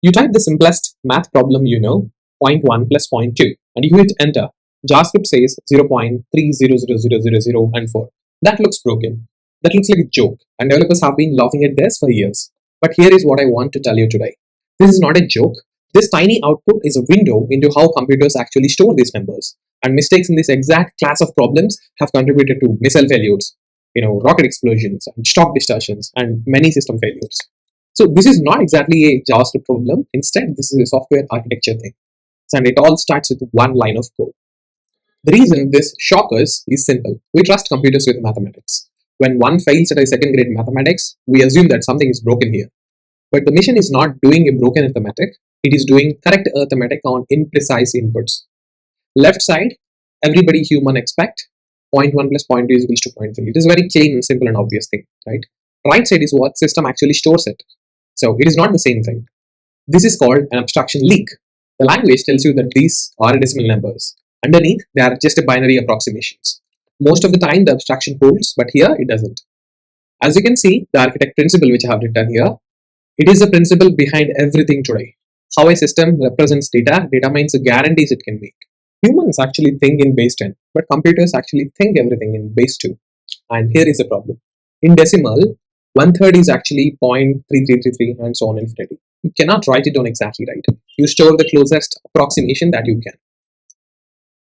You type the simplest math problem you know, 0.1 plus 0.2, and you hit enter. JavaScript says 0.300000 and 4. That looks broken. That looks like a joke, and developers have been laughing at this for years. But here is what I want to tell you today. This is not a joke. This tiny output is a window into how computers actually store these numbers. And mistakes in this exact class of problems have contributed to missile failures, rocket explosions, and stock distortions, and many system failures. So this is not exactly a JavaScript problem. Instead, this is a software architecture thing. And it all starts with one line of code. The reason this shocks us is simple. We trust computers with mathematics. When one fails at a second grade mathematics, we assume that something is broken here. But the machine is not doing a broken arithmetic. It is doing correct arithmetic on imprecise inputs. Left side, everybody human expect 0.1 plus 0.2 is equals to 0.3. It is a very plain and simple and obvious thing, right? Right side is what system actually stores it. So it is not the same thing. This is called an abstraction leak. The language tells you that these are decimal numbers. Underneath, they are just a binary approximations. Most of the time, the abstraction holds, but here it doesn't. As you can see, the architect principle which I have written here, it is the principle behind everything today. How a system represents data determines the guarantees it can make. Humans actually think in base 10, but computers actually think everything in base 2. And here is the problem. In decimal, 1/3 is actually 0.3333 and so on infinity. You cannot write it down exactly right. You store the closest approximation that you can.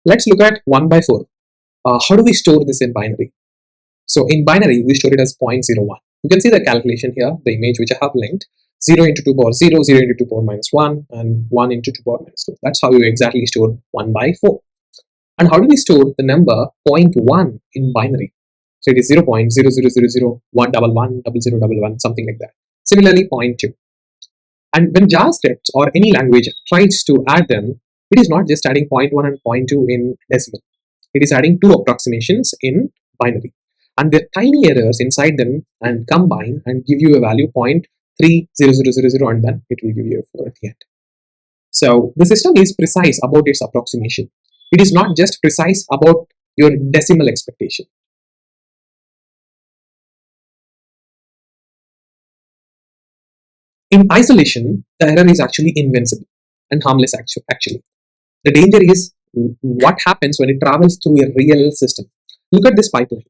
Let's look at 1/4. How do we store this in binary? So in binary, we store it as 0.01. You can see the calculation here, the image which I have linked. 0 into 2 power 0, 0 into 2 power minus 1, and 1 into 2 power minus 2. That's how you exactly store 1/4. And how do we store the number 0.1 in binary? So it is 0.00001110011, something like that. Similarly, 0.2. And when JavaScript or any language tries to add them, it is not just adding 0.1 and 0.2 in decimal. It is adding two approximations in binary. And the tiny errors inside them and combine and give you a value 0.30000, and then it will give you a 4 at the end. So the system is precise about its approximation. It is not just precise about your decimal expectation. In isolation, the error is actually invincible and harmless actually. The danger is what happens when it travels through a real system. Look at this pipeline.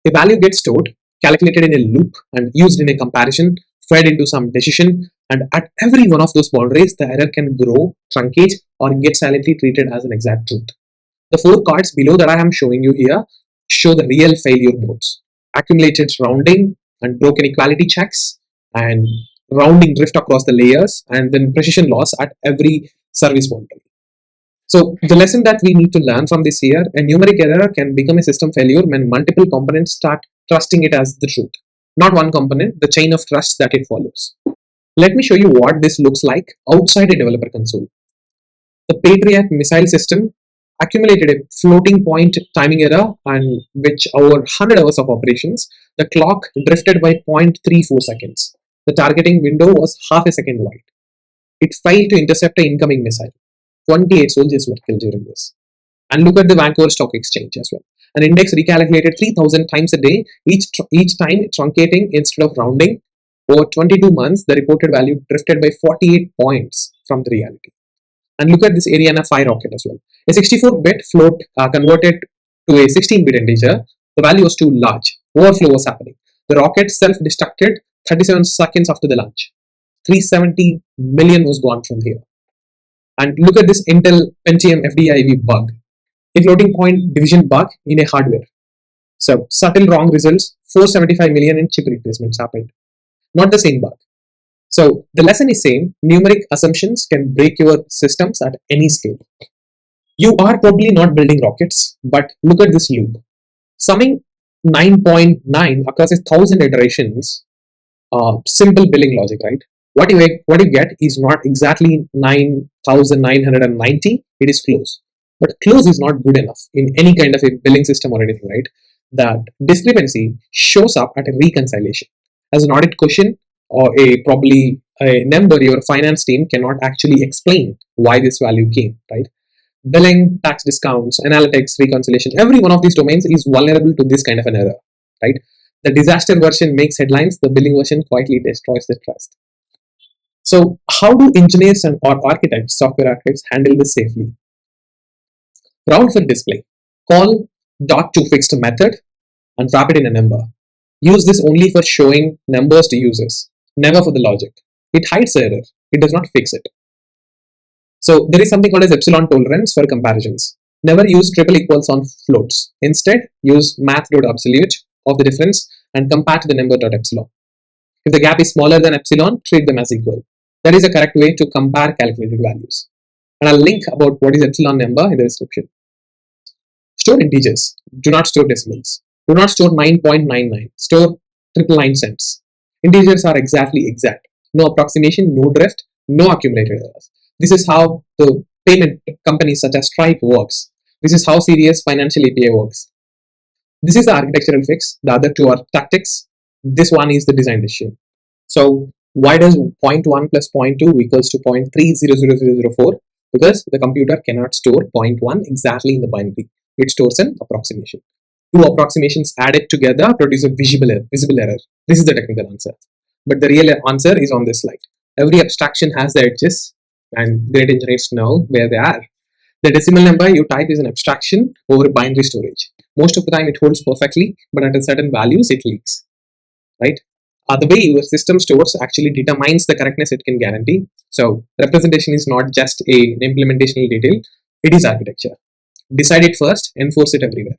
A value gets stored, calculated in a loop, and used in a comparison, fed into some decision, and at every one of those boundaries, the error can grow, truncate, or get silently treated as an exact truth. The 4 cards below that I am showing you here show the real failure modes: accumulated rounding and broken equality checks, and rounding drift across the layers, and then precision loss at every service boundary. So the lesson that we need to learn from this here, a numeric error can become a system failure when multiple components start trusting it as the truth. Not one component, the chain of trust that it follows. Let me show you what this looks like outside a developer console. The Patriot Missile system accumulated a floating point timing error, and which over 100 hours of operations, the clock drifted by 0.34 seconds. The targeting window was half a second wide. It failed to intercept an incoming missile. 28 soldiers were killed during this. And look at the Vancouver Stock Exchange as well. An index recalculated 3,000 times a day, each time truncating instead of rounding. Over 22 months, the reported value drifted by 48 points from the reality. And look at this Ariane 5 rocket as well. A 64-bit float converted to a 16-bit integer. The value was too large. Overflow was happening. The rocket self-destructed 37 seconds after the launch. 370 million was gone from here. And look at this Intel Pentium FDIV bug, a floating point division bug in a hardware. So subtle wrong results, 475 million in chip replacements happened. Not the same bug. So the lesson is same, numeric assumptions can break your systems at any scale. You are probably not building rockets, but look at this loop. Summing 9.9 across 1,000 iterations, simple billing logic, right? What you get is not exactly 9,990, it is close. But close is not good enough in any kind of a billing system or anything, right? That discrepancy shows up at a reconciliation. As an audit question or probably a number, your finance team cannot actually explain why this value came, right? Billing, tax discounts, analytics, reconciliation, every one of these domains is vulnerable to this kind of an error, right? The disaster version makes headlines, the billing version quietly destroys the trust. So how do engineers or architects, software architects, handle this safely? Round for display. Call .toFixed method and wrap it in a number. Use this only for showing numbers to users, never for the logic. It hides error. It does not fix it. So there is something called as epsilon tolerance for comparisons. Never use triple equals on floats. Instead, use math.absolute of the difference and compare to the number.epsilon. If the gap is smaller than epsilon, treat them as equal. That is a correct way to compare calculated values. And I'll link about what is epsilon number in the description. Store integers. Do not store decimals. Do not store 9.99. Store 999 cents. Integers are exact. No approximation, no drift, no accumulated errors. This is how the payment companies such as Stripe works. This is how serious financial API works. This is the architectural fix. The other two are tactics. This one is the design decision. So why does 0.1 plus 0.2 equals to 0.300004? Because the computer cannot store 0.1 exactly in the binary. It stores an approximation. Two approximations added together produce a visible error. This is the technical answer. But the real answer is on this slide. Every abstraction has the edges, and great engineers know where they are. The decimal number you type is an abstraction over binary storage. Most of the time it holds perfectly, but at a certain values it leaks. Right? The way your system stores actually determines the correctness it can guarantee. So representation is not just an implementational detail, it is architecture. Decide it first, enforce it everywhere.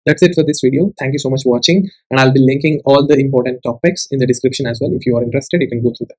That's it for this video. Thank you so much for watching, and I'll be linking all the important topics in the description as well. If you are interested, you can go through them.